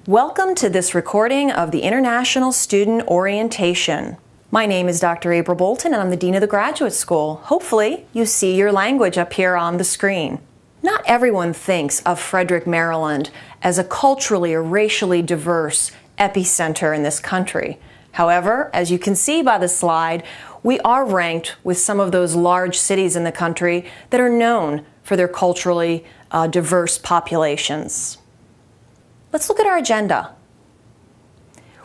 Welcome to this recording of the International Student Orientation. My name is Dr. April Bolton and I'm the Dean of the Graduate School. Hopefully you see your language up here on the screen. Not everyone thinks of Frederick, Maryland as a culturally or racially diverse epicenter in this country. However, as you can see by the slide, we are ranked with some of those large cities in the country that are known for their culturally diverse populations. Let's look at our agenda.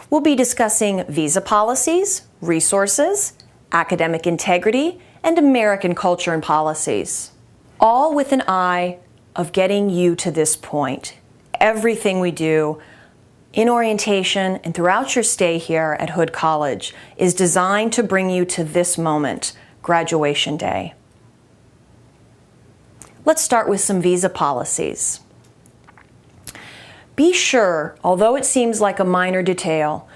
We'll be discussing visa policies, resources, academic integrity, and American culture and policies, all with an eye of getting you to this point. Everything we do in orientation and throughout your stay here at Hood College is designed to bring you to this moment, graduation day. Let's start with some visa policies. Be sure, although it seems like a minor detail,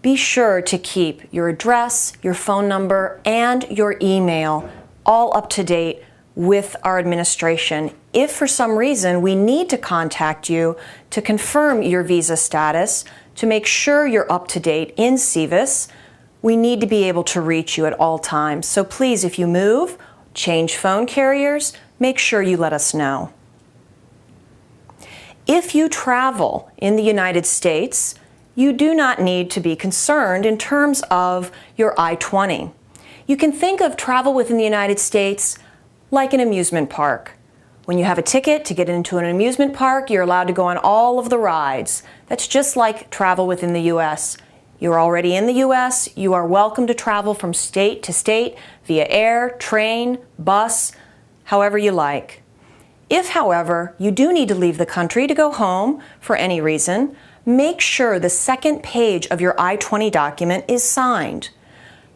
be sure to keep your address, your phone number, and your email all up to date with our administration. If for some reason we need to contact you to confirm your visa status, to make sure you're up to date in SEVIS, we need to be able to reach you at all times. So please, if you move, change phone carriers, make sure you let us know. If you travel in the United States, you do not need to be concerned in terms of your I-20. You can think of travel within the United States like an amusement park. When you have a ticket to get into an amusement park, you're allowed to go on all of the rides. That's just like travel within the U.S. You're already in the U.S., you are welcome to travel from state to state via air, train, bus, however you like. If, however, you do need to leave the country to go home for any reason, make sure the second page of your I-20 document is signed.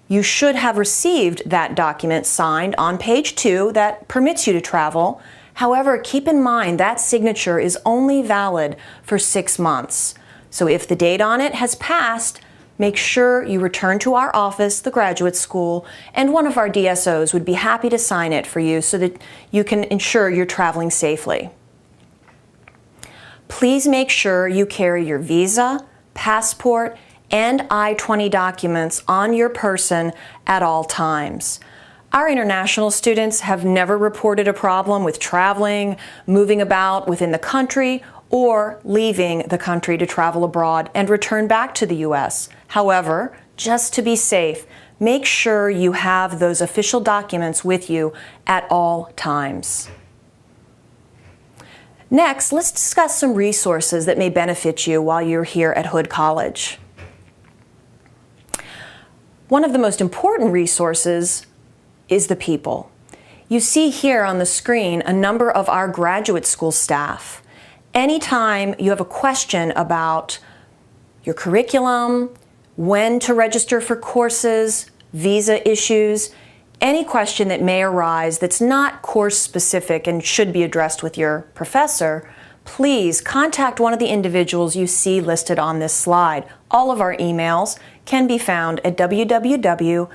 You should have received that document signed on page 2 that permits you to travel. However, keep in mind that signature is only valid for 6 months. So if the date on it has passed, make sure you return to our office, the graduate school, and one of our DSOs would be happy to sign it for you so that you can ensure you're traveling safely. Please make sure you carry your visa, passport, and I-20 documents on your person at all times. Our international students have never reported a problem with traveling, moving about within the country, or leaving the country to travel abroad and return back to the U.S. However, just to be safe, make sure you have those official documents with you at all times. Next, let's discuss some resources that may benefit you while you're here at Hood College. One of the most important resources is the people. You see here on the screen a number of our graduate school staff. Anytime you have a question about your curriculum, when to register for courses, visa issues, any question that may arise that's not course specific and should be addressed with your professor, please contact one of the individuals you see listed on this slide. All of our emails can be found at www.hood.edu.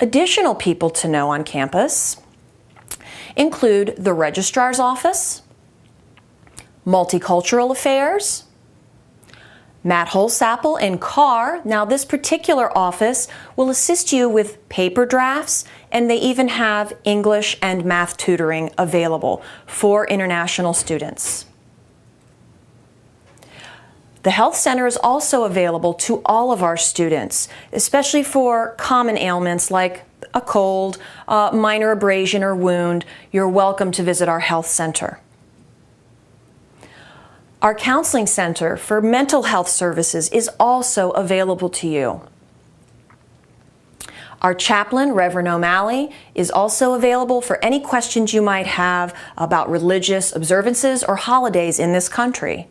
Additional people to know on campus include the Registrar's Office, Multicultural Affairs, Matt Holsapple and Carr. Now this particular office will assist you with paper drafts, and they even have English and math tutoring available for international students. The Health Center is also available to all of our students, especially for common ailments like a cold, minor abrasion or wound. You're welcome to visit our health center. Our counseling center for mental health services is also available to you. Our chaplain, Reverend O'Malley, is also available for any questions you might have about religious observances or holidays in this country.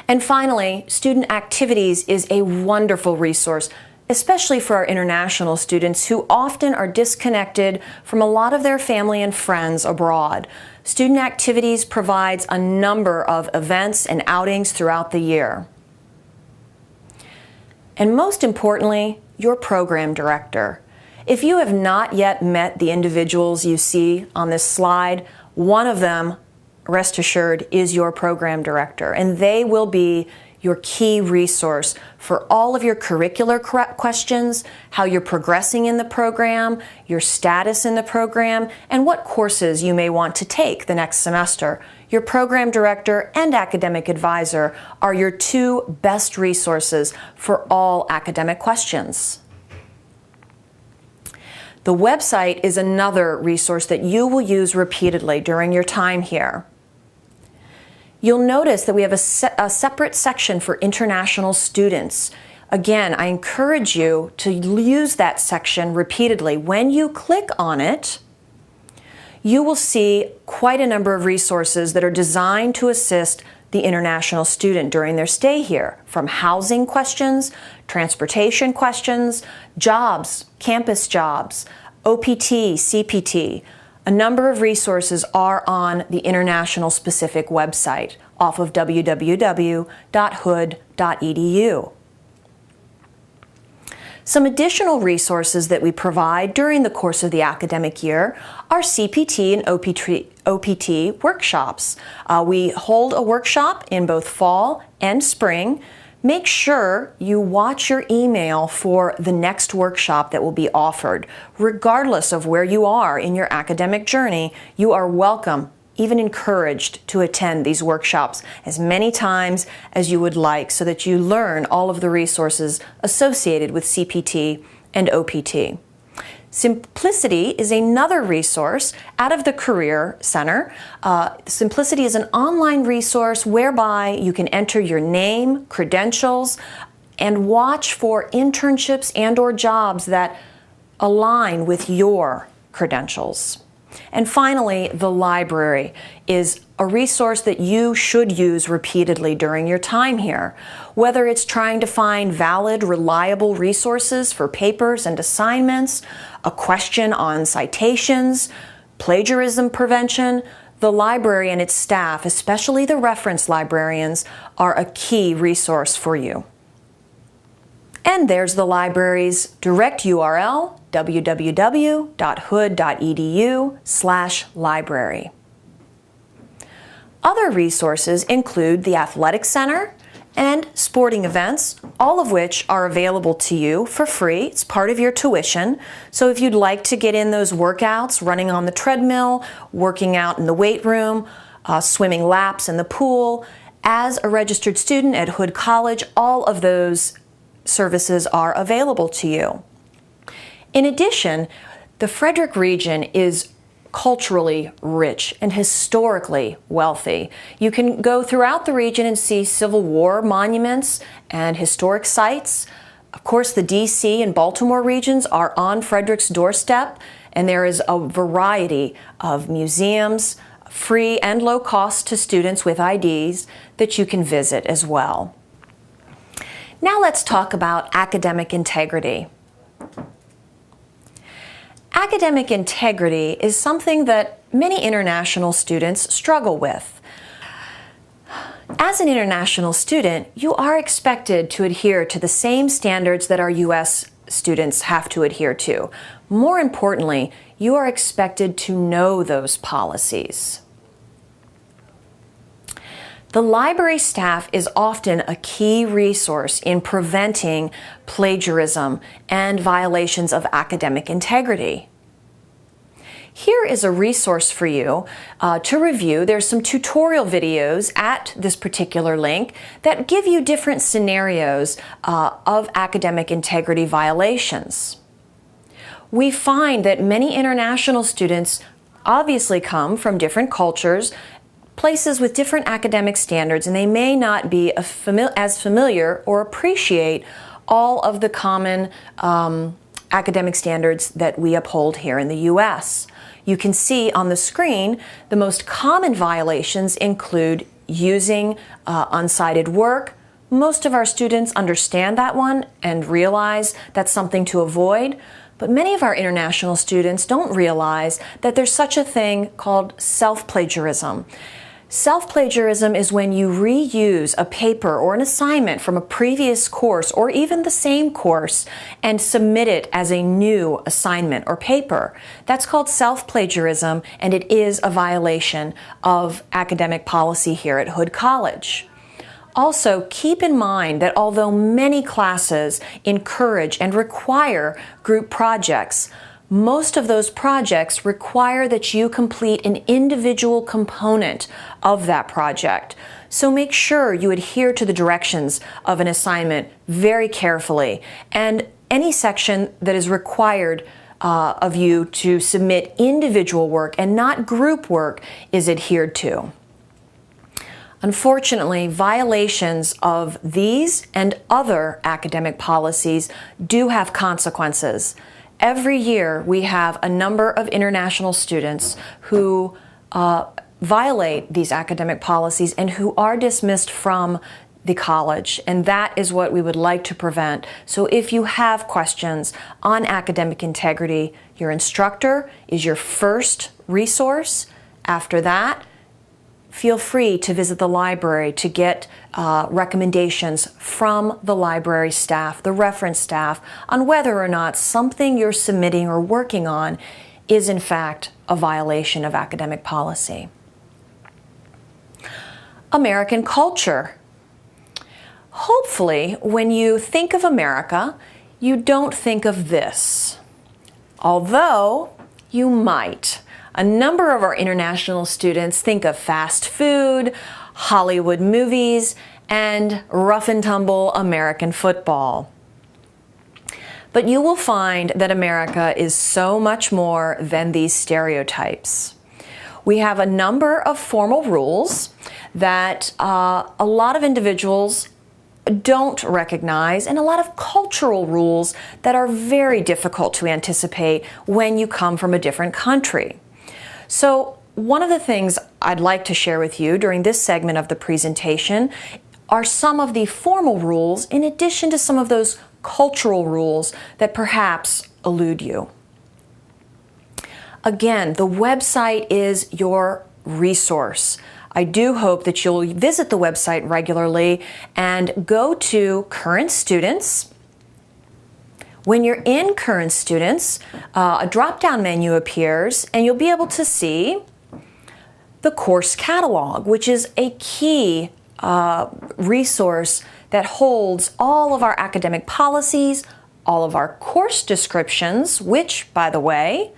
And finally, Student Activities is a wonderful resource, especially for our international students who often are disconnected from a lot of their family and friends abroad. Student Activities provides a number of events and outings throughout the year. And most importantly, your program director. If you have not yet met the individuals you see on this slide, One of them, rest assured, is your program director, and they will be your key resource for all of your curricular questions, how you're progressing in the program, your status in the program, and what courses you may want to take the next semester. Your program director and academic advisor are your two best resources for all academic questions. The website is another resource that you will use repeatedly during your time here. You'll notice that we have a separate section for international students. Again, I encourage you to use that section repeatedly. When you click on it, you will see quite a number of resources that are designed to assist the international student during their stay here, from housing questions, transportation questions, jobs, campus jobs, OPT, CPT. A number of resources are on the international specific website off of www.hood.edu. Some additional resources that we provide during the course of the academic year are CPT and OPT workshops. We hold a workshop in both fall and spring. Make sure you watch your email for the next workshop that will be offered. Regardless of where you are in your academic journey, you are welcome, even encouraged, to attend these workshops as many times as you would like so that you learn all of the resources associated with CPT and OPT. Simplicity is another resource out of the Career Center. Simplicity is an online resource whereby you can enter your name, credentials, and watch for internships and/or jobs that align with your credentials. And finally, the library is a resource that you should use repeatedly during your time here. Whether it's trying to find valid, reliable resources for papers and assignments, a question on citations, plagiarism prevention, the library and its staff, especially the reference librarians, are a key resource for you. And there's the library's direct URL, www.hood.edu/library. Other resources include the Athletic Center and sporting events, all of which are available to you for free. It's part of your tuition. So if you'd like to get in those workouts, running on the treadmill, working out in the weight room, swimming laps in the pool, as a registered student at Hood College, all of those services are available to you. In addition, the Frederick region is culturally rich and historically wealthy. You can go throughout the region and see Civil War monuments and historic sites. Of course, the DC and Baltimore regions are on Frederick's doorstep, and there is a variety of museums, free and low cost to students with IDs, that you can visit as well. Now let's talk about academic integrity. Academic integrity is something that many international students struggle with. As an international student, you are expected to adhere to the same standards that our U.S. students have to adhere to. More importantly, you are expected to know those policies. The library staff is often a key resource in preventing plagiarism and violations of academic integrity. Here is a resource for you to review. There's some tutorial videos at this particular link that give you different scenarios of academic integrity violations. We find that many international students obviously come from different cultures, places with different academic standards, and they may not be as familiar or appreciate all of the common academic standards that we uphold here in the U.S. You can see on the screen the most common violations include using unsighted work. Most of our students understand that one and realize that's something to avoid. But many of our international students don't realize that there's such a thing called self-plagiarism. Self-plagiarism is when you reuse a paper or an assignment from a previous course or even the same course and submit it as a new assignment or paper. That's called self-plagiarism, and it is a violation of academic policy here at Hood College. Also, keep in mind that although many classes encourage and require group projects, most of those projects require that you complete an individual component of that project. So make sure you adhere to the directions of an assignment very carefully, and any section that is required of you to submit individual work and not group work is adhered to. Unfortunately, violations of these and other academic policies do have consequences. Every year we have a number of international students who violate these academic policies and who are dismissed from the college, and that is what we would like to prevent. So if you have questions on academic integrity, your instructor is your first resource. After that, feel free to visit the library to get recommendations from the library staff, the reference staff, on whether or not something you're submitting or working on is in fact a violation of academic policy. American culture. Hopefully, when you think of America, you don't think of this, although you might. A number of our international students think of fast food, Hollywood movies, and rough and tumble American football. But you will find that America is so much more than these stereotypes. We have a number of formal rules that a lot of individuals don't recognize, and a lot of cultural rules that are very difficult to anticipate when you come from a different country. So one of the things I'd like to share with you during this segment of the presentation are some of the formal rules in addition to some of those cultural rules that perhaps elude you. Again, the website is your resource. I do hope that you'll visit the website regularly and go to Current Students. When you're in Current Students, a drop-down menu appears and you'll be able to see the course catalog, which is a key resource that holds all of our academic policies, all of our course descriptions, which, by the way,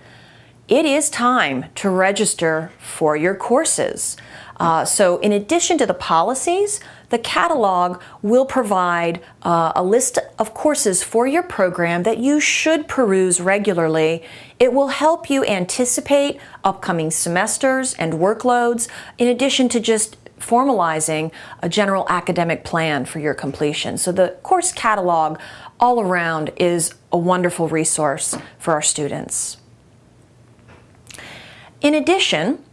it is time to register for your courses. So in addition to the policies, the catalog will provide a list of courses for your program that you should peruse regularly. It will help you anticipate upcoming semesters and workloads, in addition to just formalizing a general academic plan for your completion. So the course catalog all around is a wonderful resource for our students. In addition,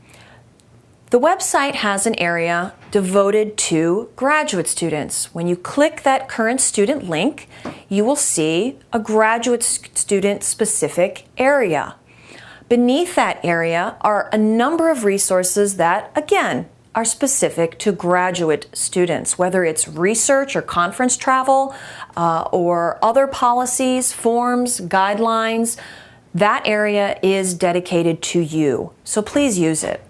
the website has an area devoted to graduate students. When you click that current student link, you will see a graduate student specific area. Beneath that area are a number of resources that, again, are specific to graduate students, whether it's research or conference travel or other policies, forms, guidelines. That area is dedicated to you, so please use it.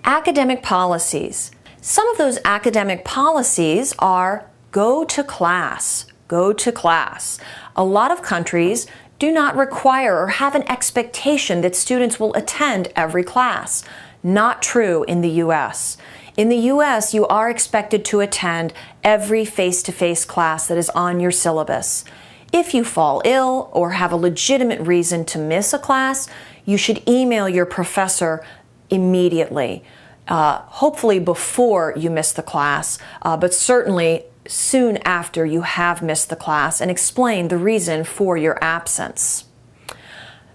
Academic policies. Some of those academic policies are go to class, go to class. A lot of countries do not require or have an expectation that students will attend every class. Not true in the U.S. In the U.S., you are expected to attend every face-to-face class that is on your syllabus. If you fall ill or have a legitimate reason to miss a class, you should email your professor immediately, hopefully before you miss the class, but certainly soon after you have missed the class, and explain the reason for your absence.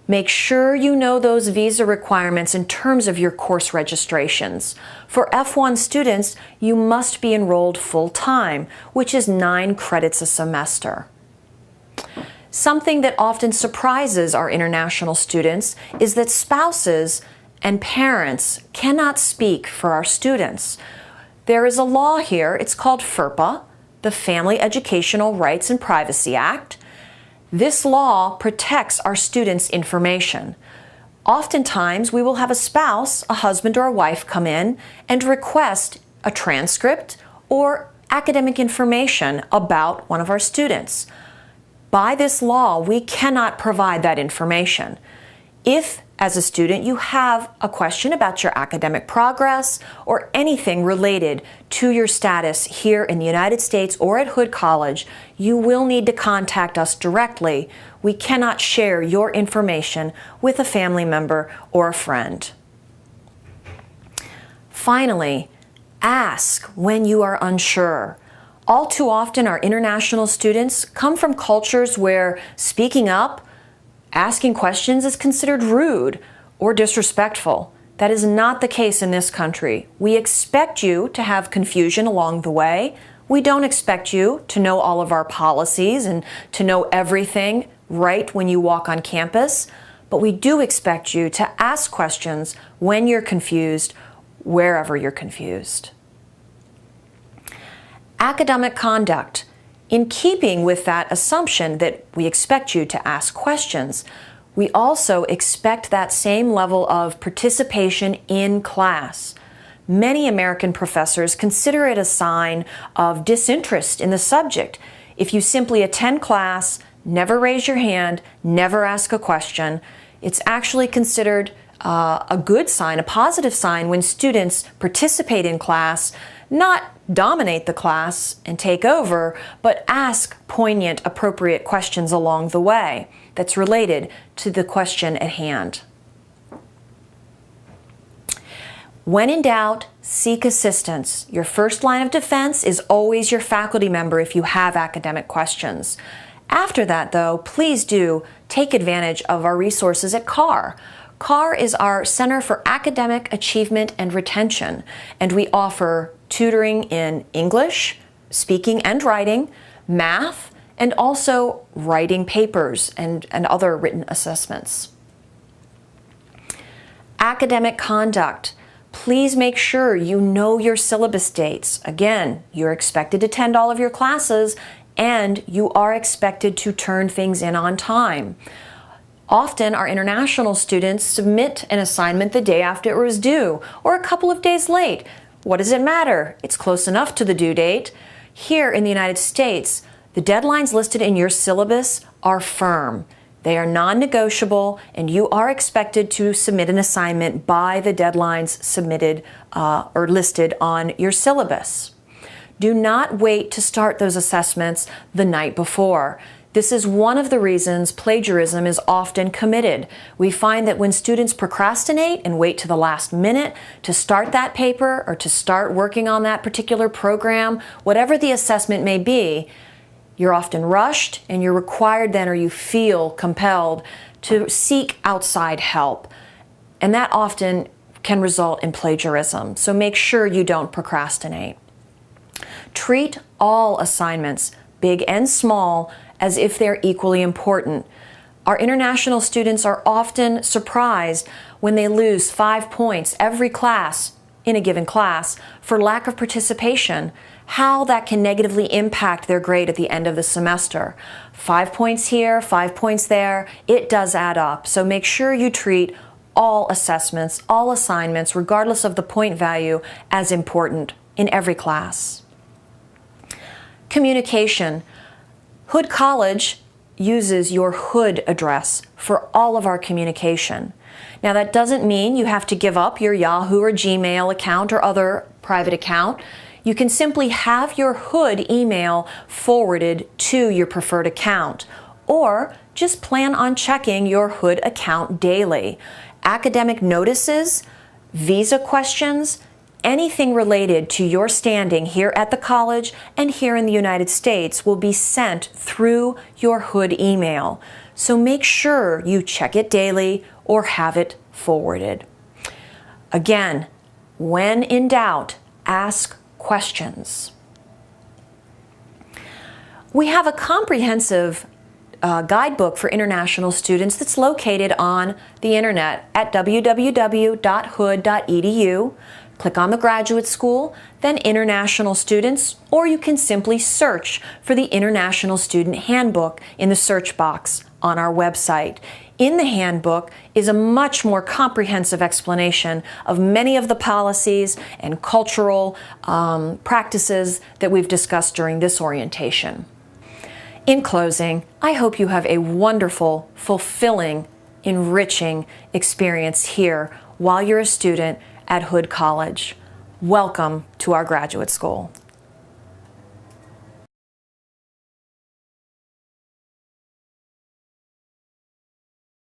Make sure you know those visa requirements in terms of your course registrations. For F-1 students, you must be enrolled full-time, which is 9 credits a semester. Something that often surprises our international students is that spouses and parents cannot speak for our students. There is a law here, it's called FERPA, the Family Educational Rights and Privacy Act. This law protects our students' information. Oftentimes, we will have a spouse, a husband or a wife come in and request a transcript or academic information about one of our students. By this law, we cannot provide that information. If, as a student, you have a question about your academic progress or anything related to your status here in the United States or at Hood College, you will need to contact us directly. We cannot share your information with a family member or a friend. Finally, ask when you are unsure. All too often, our international students come from cultures where speaking up, asking questions is considered rude or disrespectful. That is not the case in this country. We expect you to have confusion along the way. We don't expect you to know all of our policies and to know everything right when you walk on campus, but we do expect you to ask questions when you're confused, wherever you're confused. Academic conduct. In keeping with that assumption that we expect you to ask questions, we also expect that same level of participation in class. Many American professors consider it a sign of disinterest in the subject if you simply attend class, never raise your hand, never ask a question. It's actually considered a good sign, a positive sign, when students participate in class, not dominate the class and take over, but ask poignant, appropriate questions along the way that's related to the question at hand. When in doubt, seek assistance. Your first line of defense is always your faculty member if you have academic questions. After that, though, please do take advantage of our resources at CAR. CAR is our Center for Academic Achievement and Retention, and we offer tutoring in English, speaking and writing, math, and also writing papers and other written assessments. Academic conduct. Please make sure you know your syllabus dates. Again, you're expected to attend all of your classes, and you are expected to turn things in on time. Often, our international students submit an assignment the day after it was due, or a couple of days late. What does it matter? It's close enough to the due date. Here in the United States, the deadlines listed in your syllabus are firm. They are non-negotiable, and you are expected to submit an assignment by the deadlines submitted or listed on your syllabus. Do not wait to start those assessments the night before. This is one of the reasons plagiarism is often committed. We find that when students procrastinate and wait to the last minute to start that paper or to start working on that particular program, whatever the assessment may be, you're often rushed and you're required then, or you feel compelled to seek outside help. And that often can result in plagiarism. So make sure you don't procrastinate. Treat all assignments, big and small, as if they're equally important. Our international students are often surprised when they lose 5 points every class in a given class for lack of participation, how that can negatively impact their grade at the end of the semester. 5 points here, 5 points there, it does add up. So make sure you treat all assessments, all assignments, regardless of the point value, as important in every class. Communication. Hood College uses your Hood address for all of our communication. Now, that doesn't mean you have to give up your Yahoo or Gmail account or other private account. You can simply have your Hood email forwarded to your preferred account, or just plan on checking your Hood account daily. Academic notices, visa questions, anything related to your standing here at the college and here in the United States will be sent through your Hood email. So make sure you check it daily or have it forwarded. Again, when in doubt, ask questions. We have a comprehensive guidebook for international students that's located on the internet at www.hood.edu. Click on the graduate school, then international students, or you can simply search for the International Student Handbook in the search box on our website. In the handbook is a much more comprehensive explanation of many of the policies and cultural practices that we've discussed during this orientation. In closing, I hope you have a wonderful, fulfilling, enriching experience here while you're a student at Hood College. Welcome to our graduate school.